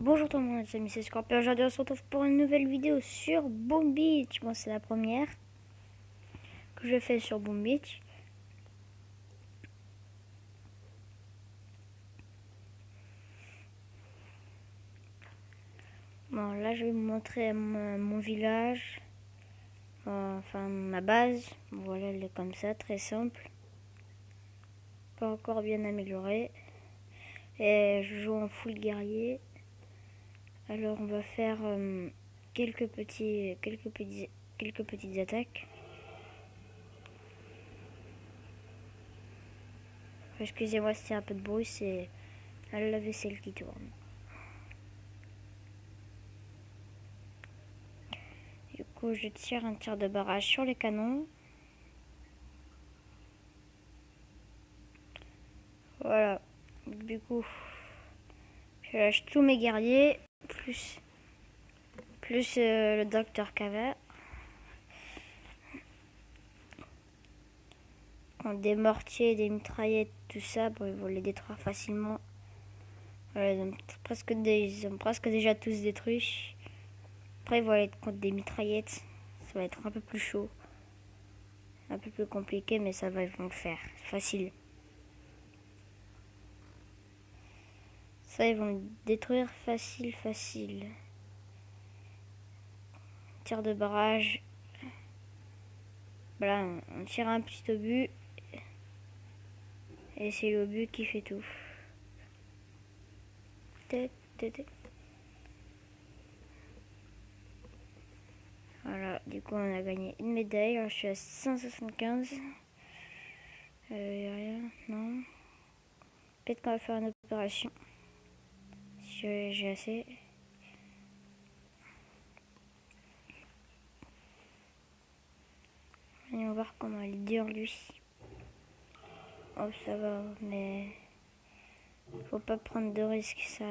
Bonjour tout le monde, c'est Miss Scorpion. Aujourd'hui on se retrouve pour une nouvelle vidéo sur Boom Beach. Bon, c'est la première que je fais sur Boom Beach. Bon, là je vais vous montrer mon village, enfin ma base. Voilà, elle est comme ça, très simple, pas encore bien améliorée. Et je joue en full guerrier. Alors on va faire quelques petites attaques. Excusez-moi si c'est un peu de bruit, c'est la lave-vaisselle qui tourne. Du coup, je tire un tir de barrage sur les canons. Voilà. Du coup, je lâche tous mes guerriers, plus le docteur Cava. Des mortiers, des mitraillettes, tout ça, bon, ils vont les détruire facilement. Voilà, ils ont presque déjà tous détruits. Après, ils vont aller contre des mitraillettes. Ça va être un peu plus chaud. Un peu plus compliqué, mais ça va, ils vont le faire. Facile. Ça, ils vont le détruire facile. Tir de barrage. Voilà, on tire un petit obus. Et c'est l'obus qui fait tout. Voilà, du coup on a gagné une médaille. Alors je suis à 175. Rien, non. Peut-être qu'on va faire une opération. Si j'ai assez. Allez, on va voir comment il dure lui. Oh, ça va, mais faut pas prendre de risques. Ça,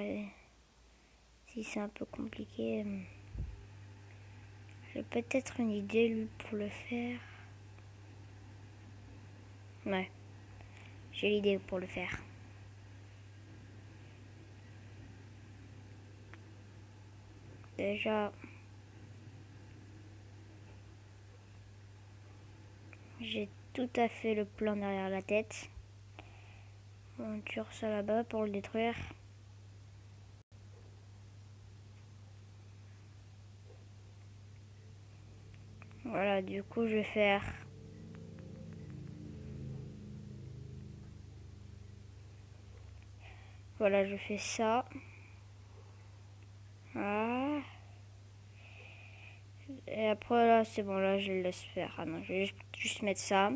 si c'est un peu compliqué, j'ai peut-être une idée lui pour le faire. Ouais, j'ai l'idée pour le faire. Déjà, j'ai tout à fait le plan derrière la tête. On tire ça là-bas pour le détruire. Voilà, du coup, je vais faire... Voilà, je fais ça. Voilà. Et après, là, c'est bon, là, je le laisse faire. Ah non, je vais juste mettre ça.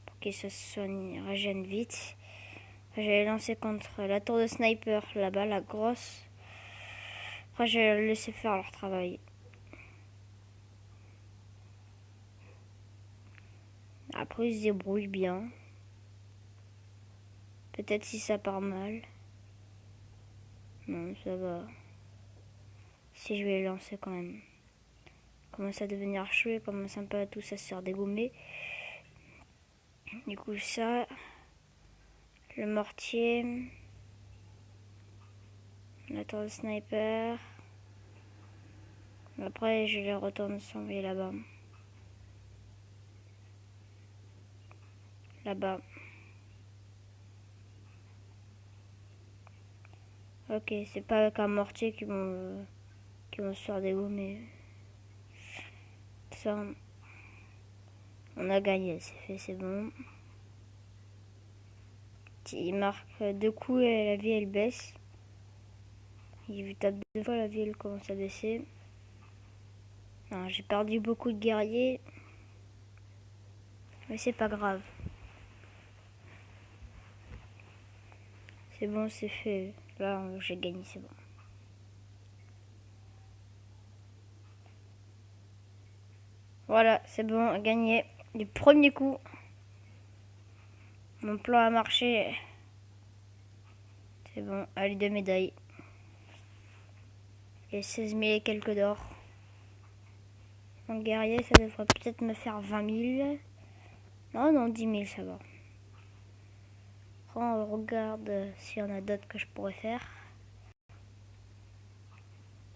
Pour qu'il se soigne, régène vite. Je vais lancer contre la tour de sniper, là-bas, la grosse. Après, je vais le laisser faire leur travail. Après, ils se débrouillent bien. Peut-être si ça part mal. Non, ça va. Si je vais les lancer quand même. Commence à devenir chaud, il commence un peu à tout ça se faire dégommer. Du coup, ça. Le mortier. La tour de sniper. Après, je les retourne s'envoyer là-bas. Là-bas. Ok, c'est pas avec un mortier qui vont se faire dégommer. Ça, on a gagné, c'est fait, c'est bon. Il marque 2 coups et la vie elle baisse. Il tape 2 fois, la vie elle commence à baisser. J'ai perdu beaucoup de guerriers. Mais c'est pas grave. C'est bon, c'est fait. Là, j'ai gagné, c'est bon. Voilà, c'est bon, gagné. Du premier coup. Mon plan a marché. C'est bon, allez, 2 médailles. Et 16 000 et quelques d'or. Mon guerrier, ça devrait peut-être me faire 20 000. Non, 10 000, ça va. Après, on regarde s'il y en a d'autres que je pourrais faire.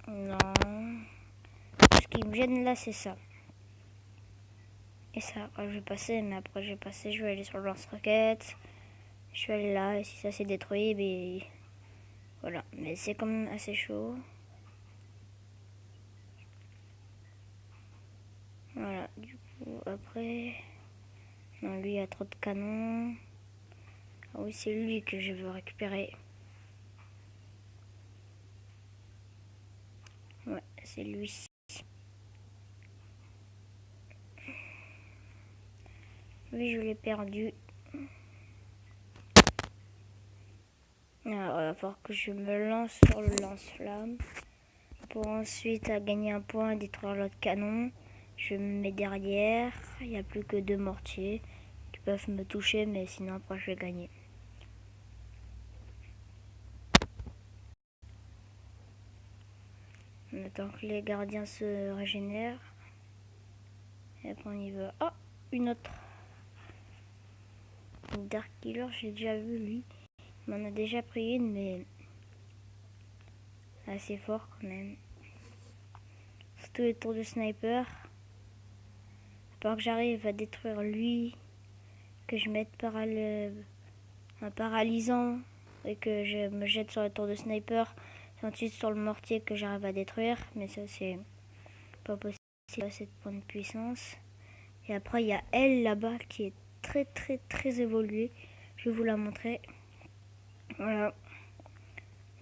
Non. Ce qui me gêne là, c'est ça. Et ça, je vais passer, mais après je vais passer, je vais aller sur le lance-roquette. Je vais aller là, et si ça s'est détruit, ben voilà. Mais c'est quand même assez chaud. Voilà, du coup, après... Non, lui, il a trop de canons. Ah oui, c'est lui que je veux récupérer. Ouais, c'est lui. Lui, je l'ai perdu. Alors, il va falloir que je me lance sur le lance-flamme. Pour ensuite gagner un point et détruire l'autre canon. Je me mets derrière. Il n'y a plus que 2 mortiers qui peuvent me toucher, mais sinon après je vais gagner. On attend que les gardiens se régénèrent. Et après on y va. Oh, une autre. Une Dark Killer, j'ai déjà vu lui. Il m'en a déjà pris une, mais assez fort quand même. Surtout les tours de sniper. À part que j'arrive à détruire lui, que je mette un paralysant et que je me jette sur la tour de sniper, et ensuite sur le mortier que j'arrive à détruire, mais ça c'est pas possible à cette point de puissance. Et après il y a elle là-bas qui est très évoluée, je vais vous la montrer. Voilà,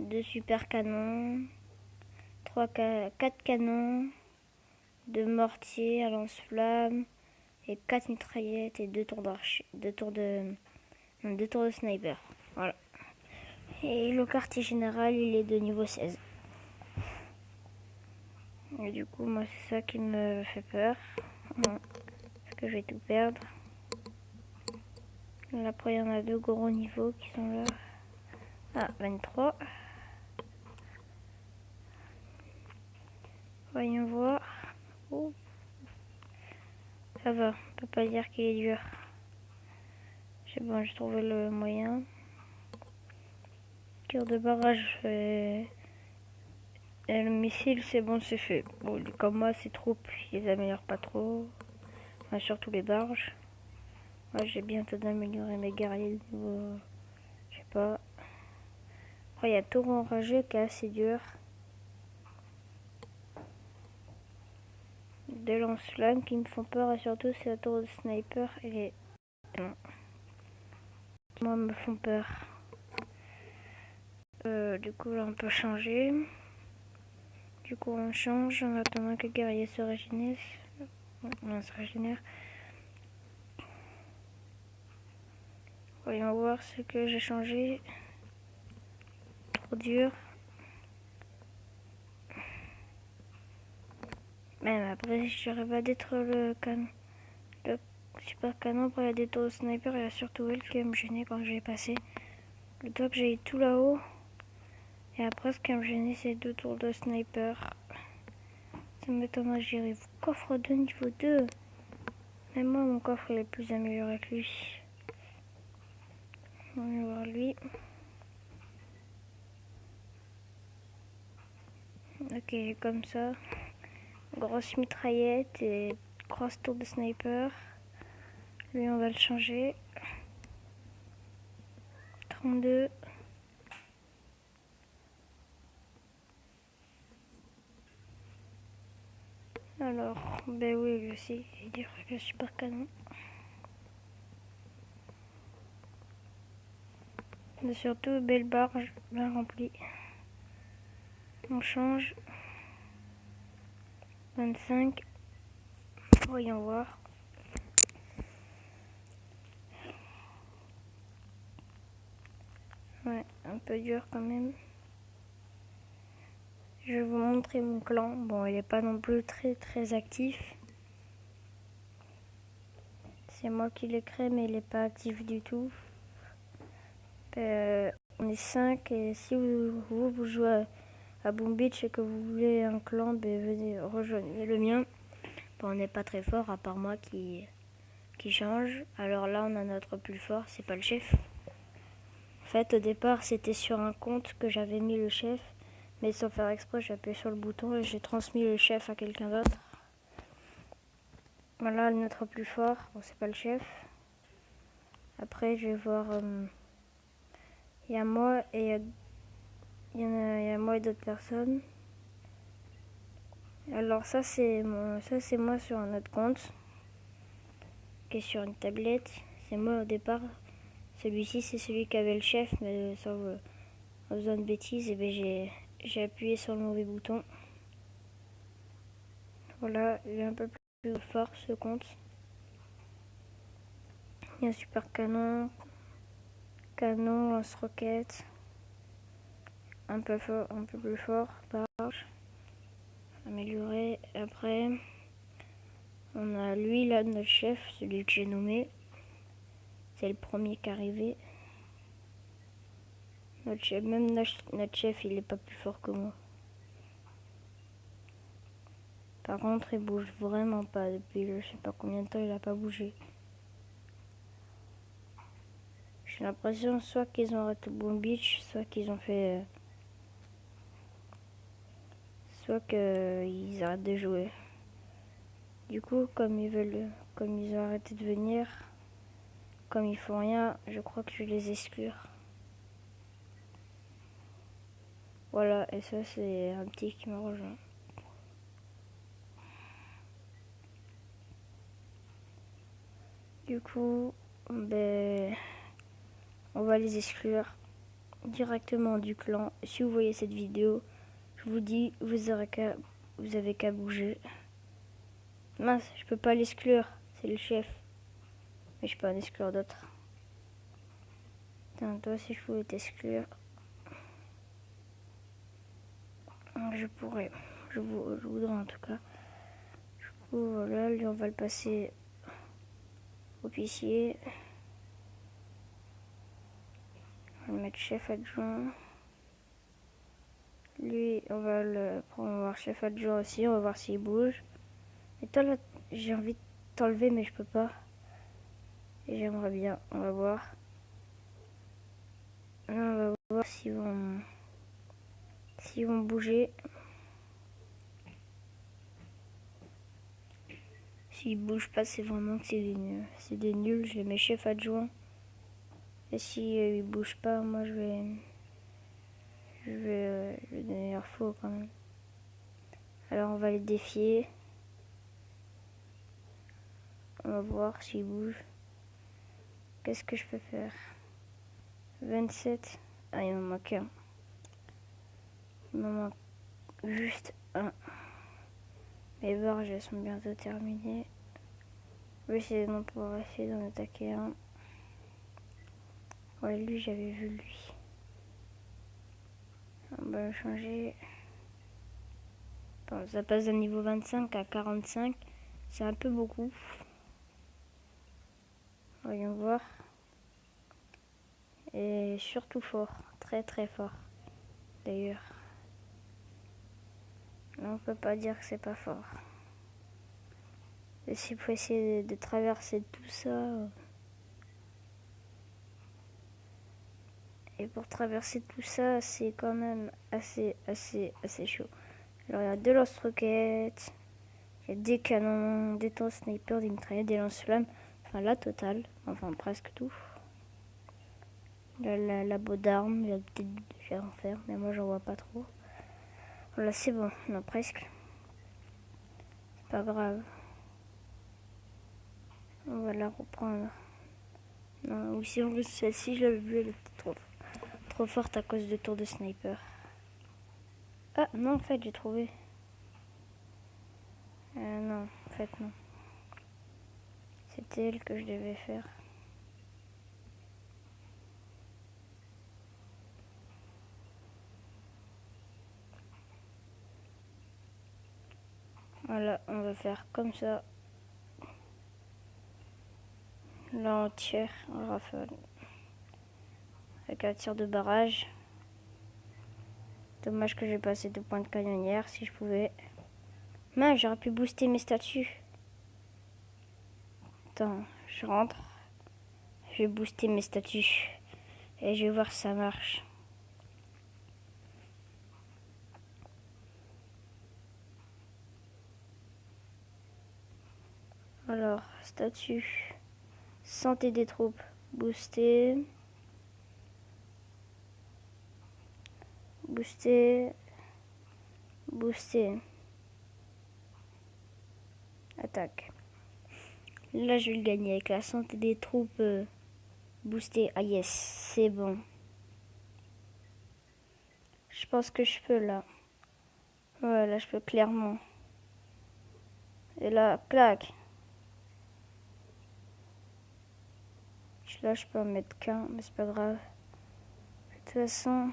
2 super canons, 4 canons, 2 mortiers à lance-flammes et 4 mitraillettes et 2 tours d'archer, 2 tours de sniper. Voilà. Et le quartier général, il est de niveau 16. Et du coup, moi, c'est ça qui me fait peur. Parce que je vais tout perdre. Là, après, il y en a 2 gros niveaux qui sont là. Ah, 23. Voyons voir. Oh. Ça va, on peut pas dire qu'il est dur. C'est bon, j'ai trouvé le moyen. Cœur de barrage. Et le missile, c'est bon, c'est fait. Bon, comme moi, ces troupes, ils les améliorent pas trop. Enfin, surtout les barges. Moi, j'ai bientôt d'améliorer mes guerriers niveau... Je sais pas. Après, il y a tour enragé qui est assez dur. Des lance-flammes qui me font peur et surtout, c'est la tour de sniper et les... Non. Moi, me font peur. Du coup, là, on peut changer. Du coup, on change en attendant que le guerrier se régénère. On se régénère. Voyons voir ce que j'ai changé. Trop dur. Même après, si j'arrive à détruire le super canon, après il y a des tours de sniper, il y a surtout elle qui va me gêner quand je vais passer. Le temps que j'aille tout là-haut. Et après, ce qui va me gêner, c'est 2 tours de sniper. Ça m'étonnerait que j'y arrive. Coffre de niveau 2. Même moi, mon coffre, il est plus amélioré que lui. On va voir lui. Ok, comme ça. Grosse mitraillette et grosse tour de sniper. Lui, on va le changer. 32. Alors, ben oui, lui aussi, il dit que le super canon. Mais surtout, belle barge, bien remplie. On change. 25. Voyons voir. Ouais, un peu dur quand même. Je vais vous montrer mon clan. Bon, il n'est pas non plus très actif. C'est moi qui l'ai créé, mais il n'est pas actif du tout. On est 5 et si vous jouez à Boom Beach et que vous voulez un clan, ben venez rejoindre le mien. Bon, on n'est pas très fort à part moi qui change. Alors là, on a notre plus fort, c'est pas le chef. En fait, au départ, c'était sur un compte que j'avais mis le chef. Mais sans faire exprès, j'ai appuyé sur le bouton et j'ai transmis le chef à quelqu'un d'autre. Voilà, notre plus fort. Bon, c'est pas le chef. Après, je vais voir. Il y a moi et il y a moi et d'autres personnes. Alors ça c'est moi sur un autre compte qui est sur une tablette. C'est moi au départ. Celui-ci c'est celui qui avait le chef, mais sans besoin de bêtises, et ben j'ai appuyé sur le mauvais bouton. Voilà, il est un peu plus fort ce compte. Il y a un super canon, lance-roquette, un peu plus fort, barge, amélioré. Après, on a lui là, notre chef, celui que j'ai nommé. C'est le premier qui est arrivé. Notre chef, il est pas plus fort que moi. Par contre, il bouge vraiment pas depuis je sais pas combien de temps, il a pas bougé. J'ai l'impression soit qu'ils ont arrêté Boom Beach, soit qu'ils ont fait... soit qu'ils arrêtent de jouer. Du coup, comme ils ont arrêté de venir, comme ils font rien, je crois que je vais les exclure. Voilà, et ça c'est un petit qui m'a rejoint. Du coup, ben, on va les exclure directement du clan. Si vous voyez cette vidéo, je vous dis, vous avez qu'à bouger. Mince, je peux pas l'exclure, c'est le chef. Mais je peux en exclure d'autres. Putain, toi si je pouvais t'exclure, je pourrais. Je voudrais en tout cas. Du coup, voilà, lui on va le passer officier. On va le mettre chef adjoint. Lui, on va le promouvoir chef adjoint aussi, on va voir s'il bouge. Et toi là, j'ai envie de t'enlever mais je peux pas. Et j'aimerais bien, on va voir. Là, on va voir s'ils vont bouger. S'ils bougent pas, c'est vraiment que c'est des nuls. C'est des nuls, je les mets chef adjoint. Et si ils bougent pas, moi je vais donner leur faux quand même. Alors on va les défier. On va voir s'ils bougent. Qu'est-ce que je peux faire? 27. Ah, il m'en manque un. Il m'en manque juste un. Mes barges, elles sont bientôt terminées. Je vais essayer d'en attaquer un. Ouais, lui, j'avais vu lui. On va le changer. Bon, ça passe d'un niveau 25 à 45. C'est un peu beaucoup. Voyons voir. Et surtout fort. Très très fort. D'ailleurs. On peut pas dire que c'est pas fort. Et s'il faut essayer de traverser tout ça... Et pour traverser tout ça, c'est quand même assez chaud. Alors il y a deux lance-roquettes, il y a des canons, des temps snipers, des mitraillettes, des lance-flammes, enfin la totale, enfin presque tout. La botte d'armes, il y a peut-être des en faire, mais moi j'en vois pas trop. Voilà, c'est bon, non presque. C'est pas grave. On va la reprendre. Non, ou si en plus celle-ci, je l'avais vue, elle était trop forte à cause de tours de sniper. Ah non, en fait, j'ai trouvé. Non, en fait, non. C'était elle que je devais faire. Voilà, on va faire comme ça. Là, on tire en rafale. Avec un tir de barrage. Dommage que j'ai passé 2 points de canonnière si je pouvais. Mais j'aurais pu booster mes statuts. Attends, je rentre. Je vais booster mes statuts. Et je vais voir si ça marche. Alors, statut. Santé des troupes. Booster. Booster. Booster. Attaque. Là, je vais le gagner avec la santé des troupes boostée. Ah yes, c'est bon. Je pense que je peux là. Ouais, là, je peux clairement. Et là, clac. Là, je peux en mettre qu'un, mais c'est pas grave. De toute façon...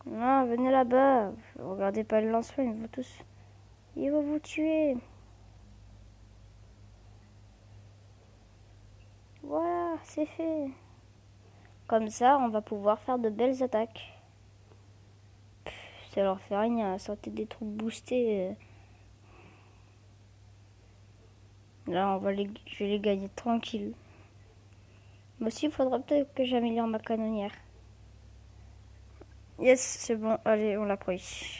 Non, venez là-bas. Regardez pas le lance-flamme, ils vont tous... Ils vont vous tuer. Voilà, c'est fait. Comme ça, on va pouvoir faire de belles attaques. Ça leur fait rien, sortez des troupes boostées. Là, je vais les gagner tranquille. Moi aussi, il faudra peut-être que j'améliore ma canonnière. Yes, c'est bon. Allez, on l'a pris.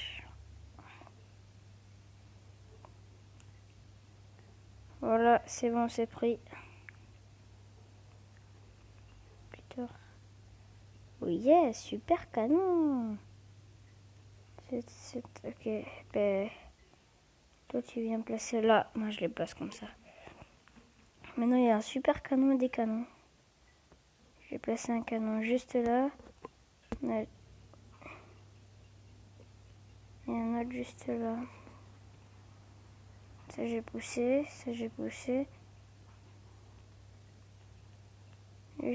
Voilà, c'est bon, c'est pris. Putain. Oui, yes, super canon. Ok, ben... Toi, tu viens placer là. Moi, je les place comme ça. Maintenant, il y a un super canon et des canons. Je vais placer un canon juste là. Et un autre juste là. Ça, j'ai poussé. Ça, j'ai poussé. Je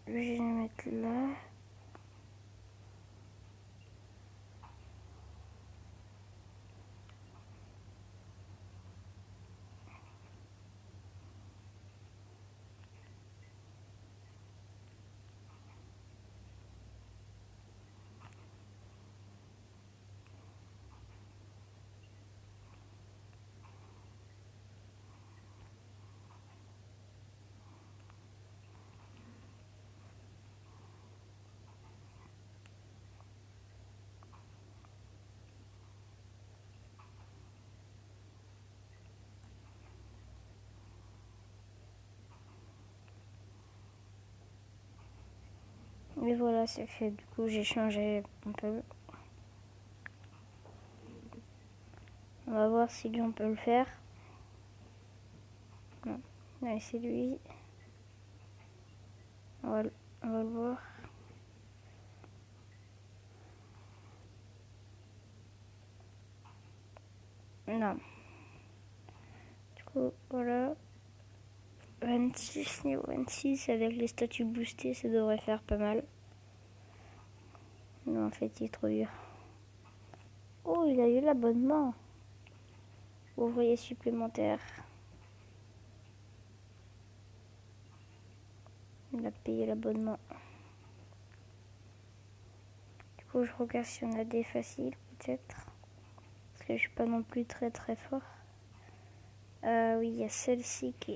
vais le mettre là. Et voilà, c'est fait. Du coup, j'ai changé un peu. On va voir si lui, on peut le faire. Non. Allez, c'est lui. On va le voir. Non. Du coup, voilà. 26, niveau 26, avec les statuts boostés, ça devrait faire pas mal. Non, en fait, il est trop dur. Oh, il a eu l'abonnement. Ouvrier supplémentaire. Il a payé l'abonnement. Du coup, je regarde si on a des faciles, peut-être. Parce que je suis pas non plus très très fort. Oui, il y a celle-ci qui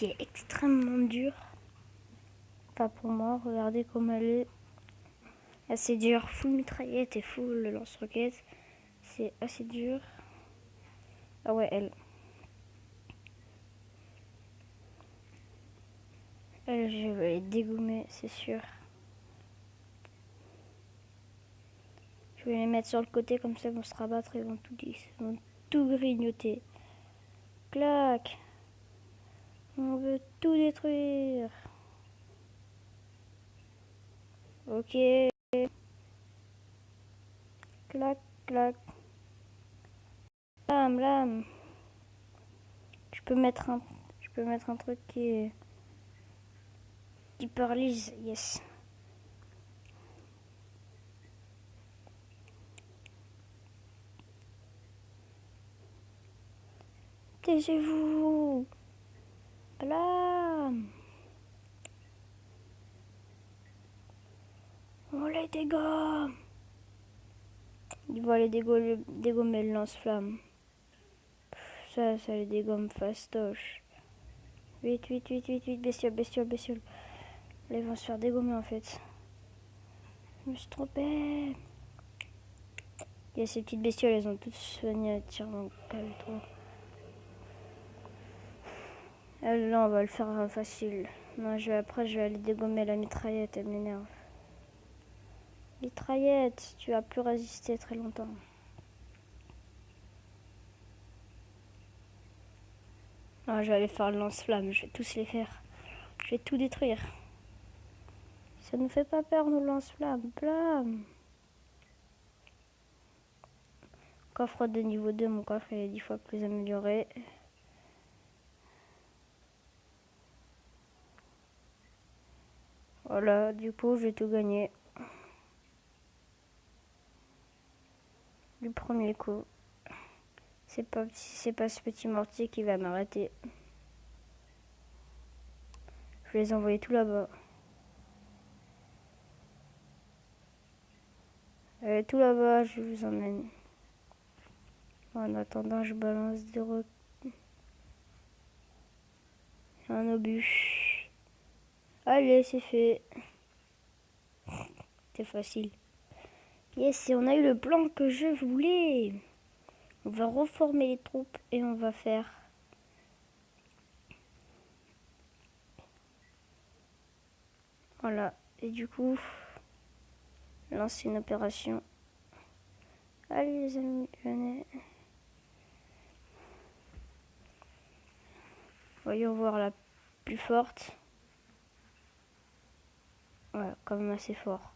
est extrêmement dure. Pas pour moi, regardez comme elle est. Assez dure, full mitraillette et full lance-roquette. C'est assez dur. Ah ouais, elle, je vais les dégommer, c'est sûr. Je vais les mettre sur le côté, comme ça ils vont se rabattre et ils vont tout grignoter. Clac! On veut tout détruire. Ok. Clac, clac. Blam, blam. Je peux mettre un truc qui paralyse. Yes. Taisez-vous. Blam. On les dégomme. Il va les dégommer le lance-flamme. Ça les dégomme fastoche. Vite, vite, vite, vite, vite, bestiole, bestiole, bestiole. Là, ils vont se faire dégommer en fait. Je me suis trompé. Il y a ces petites bestioles, elles ont toutes soigné à tir, donc calme-toi. Là, on va le faire facile. Non, après, je vais aller dégommer la mitraillette, elle m'énerve. Mitraillette, tu vas plus résister très longtemps. Ah, je vais aller faire le lance-flamme, je vais tous les faire. Je vais tout détruire. Ça nous fait pas peur, nos lance-flammes. Blam. Coffre de niveau 2, mon coffre est 10 fois plus amélioré. Voilà, du coup, j'ai tout gagné. Du premier coup. C'est pas ce petit mortier qui va m'arrêter. Je vais les envoyer tout là-bas. Allez, tout là-bas, je vous emmène. En attendant, je balance un obus. Allez, c'est fait. C'est facile. Yes, et on a eu le plan que je voulais. On va reformer les troupes et on va faire... Voilà. Et du coup, lancer une opération. Allez les amis, venez. Voyons voir la plus forte. Voilà, quand même assez fort.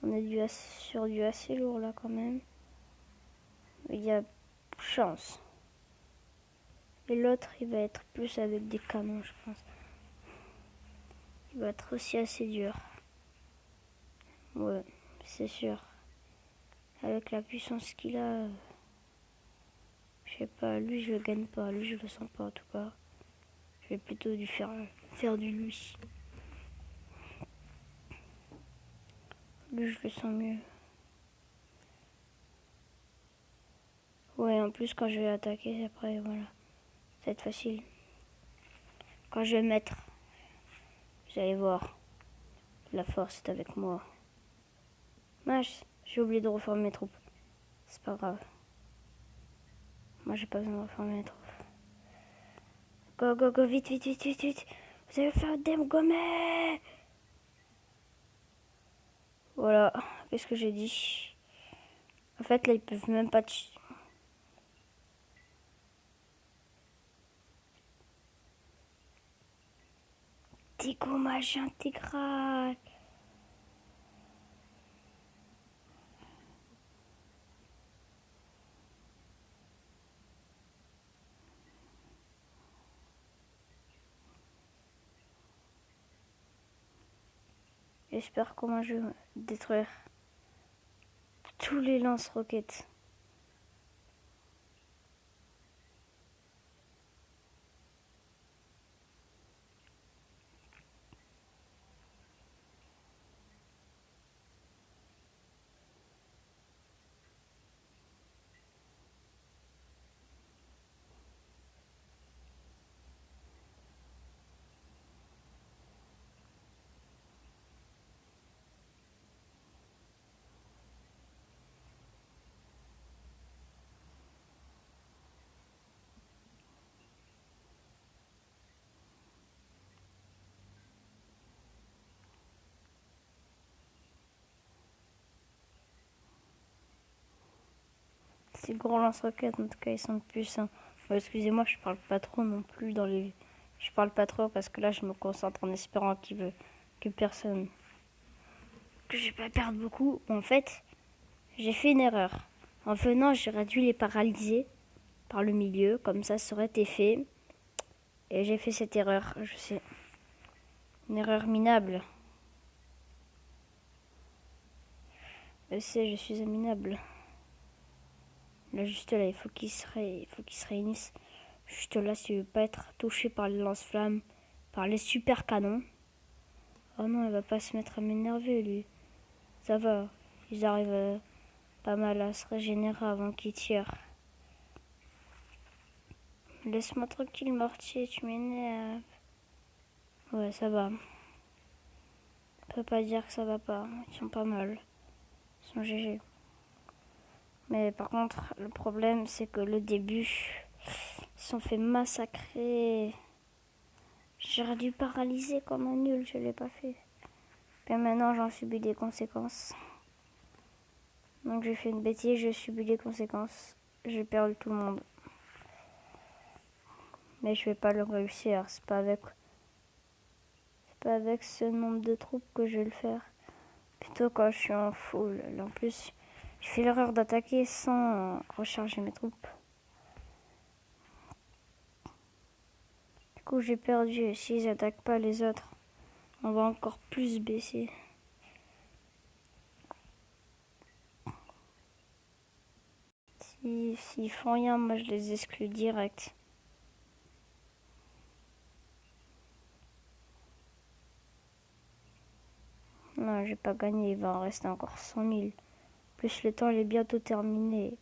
On est sur du assez lourd là quand même. Il y a chance. Et l'autre, il va être plus avec des canons, je pense. Il va être aussi assez dur. Ouais, c'est sûr. Avec la puissance qu'il a, je sais pas, lui je le gagne pas, lui je le sens pas en tout cas. Je vais plutôt faire du lui. Lui je le sens mieux. Ouais, en plus quand je vais attaquer après, voilà. Ça va être facile. Quand je vais mettre, vous allez voir, la force est avec moi. Mince, j'ai oublié de reformer mes troupes. C'est pas grave. Moi j'ai pas besoin de reformer mes troupes. Go, go, go, vite, vite, vite, vite, vite. Vous allez faire des gommer. Voilà, qu'est-ce que j'ai dit? En fait, là, ils peuvent même pas... Dégommage intégral. J'espère comment je vais détruire tous les lance-roquettes. Ces gros lance-roquettes, en tout cas, ils sont puissants. Bon, excusez-moi, je parle pas trop non plus dans les... Je parle pas trop parce que là, je me concentre en espérant que personne... Que je vais pas perdre beaucoup. Bon, en fait, j'ai fait une erreur. En venant, j'aurais dû les paralyser par le milieu. Comme ça aurait été fait. Et j'ai fait cette erreur, je sais. Une erreur minable. Je sais, je suis un minable. Là, juste là, il faut qu'ils se réunissent. Juste là, s'il veut pas être touché par les lance-flammes, par les super canons. Oh non, il va pas se mettre à m'énerver, lui. Ça va. Ils arrivent pas mal à se régénérer avant qu'ils tirent. Laisse-moi tranquille, mortier, tu m'énerves. Ouais, ça va. On peut pas dire que ça va pas. Ils sont pas mal. Ils sont GG. Mais par contre, le problème, c'est que le début, ils se sont fait massacrer. J'aurais dû paralyser comme un nul, je l'ai pas fait. Et maintenant j'en subis des conséquences. Donc j'ai fait une bêtise, je subis les conséquences. J'ai perdu tout le monde. Mais je vais pas le réussir, c'est pas avec ce nombre de troupes que je vais le faire. Plutôt quand je suis en full. En plus, j'ai fait l'erreur d'attaquer sans recharger mes troupes. Du coup j'ai perdu. S'ils attaquent pas les autres, on va encore plus baisser. S'ils font rien, moi je les exclue direct. Non, j'ai pas gagné, il va en rester encore 100 000. Plus le temps, il est bientôt terminé.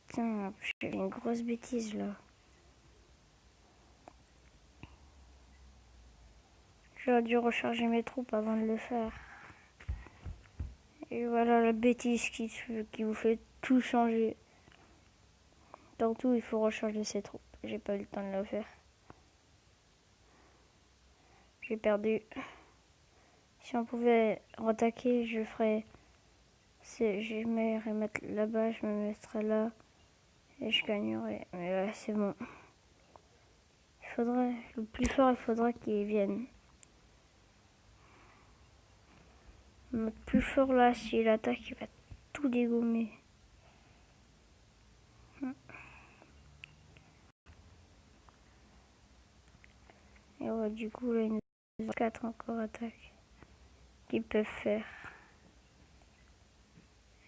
Putain, j'ai fait une grosse bêtise là. J'aurais dû recharger mes troupes avant de le faire. Et voilà la bêtise qui vous fait tout changer. Tantôt, il faut recharger ses troupes. J'ai pas eu le temps de le faire. J'ai perdu. Si on pouvait attaquer, je ferais... Je me mettre là-bas, je me mettrais là. Et je gagnerais. Mais là, c'est bon. Le plus fort, il faudra qu'il vienne. Notre plus fort là, s'il attaque, il va tout dégommer. Et ouais, du coup, là, il nous a 4 encore attaques qu'ils peuvent faire.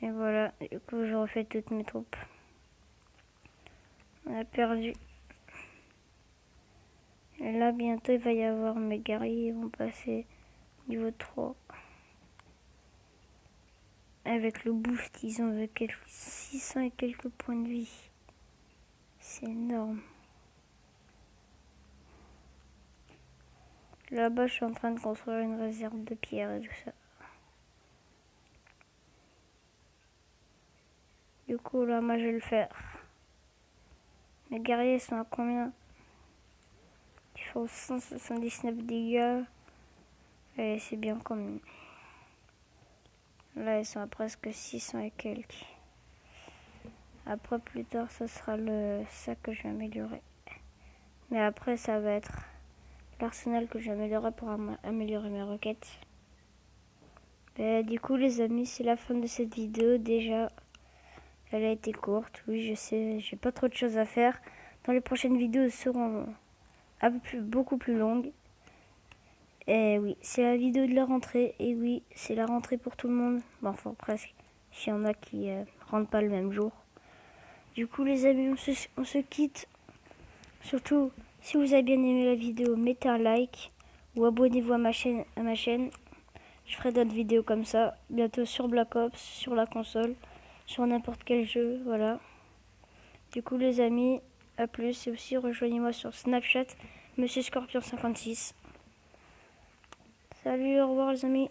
Et voilà, du coup, je refais toutes mes troupes. On a perdu. Et là, bientôt, il va y avoir mes guerriers, ils vont passer niveau 3. Avec le boost, ils ont 600 et quelques points de vie. C'est énorme. Là-bas, je suis en train de construire une réserve de pierre et tout ça. Du coup, là, moi, je vais le faire. Mes guerriers sont à combien? Ils font 179 dégâts. Et c'est bien comme... Là, ils sont à presque 600 et quelques. Après, plus tard, ce sera ça que je vais améliorer. Mais après, ça va être l'arsenal que je vais améliorer pour améliorer mes roquettes. Du coup, les amis, c'est la fin de cette vidéo. Déjà, elle a été courte. Oui, je sais, j'ai pas trop de choses à faire. Dans les prochaines vidéos, elles seront beaucoup plus longues. Et oui, c'est la vidéo de la rentrée. Et oui, c'est la rentrée pour tout le monde. Bon, enfin, presque. S'il y en a qui rentrent pas le même jour. Du coup, les amis, on se quitte. Surtout, si vous avez bien aimé la vidéo, mettez un like ou abonnez-vous à ma chaîne. Je ferai d'autres vidéos comme ça, bientôt sur Black Ops, sur la console, sur n'importe quel jeu, voilà. Du coup, les amis, à plus. Et aussi, rejoignez-moi sur Snapchat, Monsieur Scorpion 56. Salut, au revoir les amis.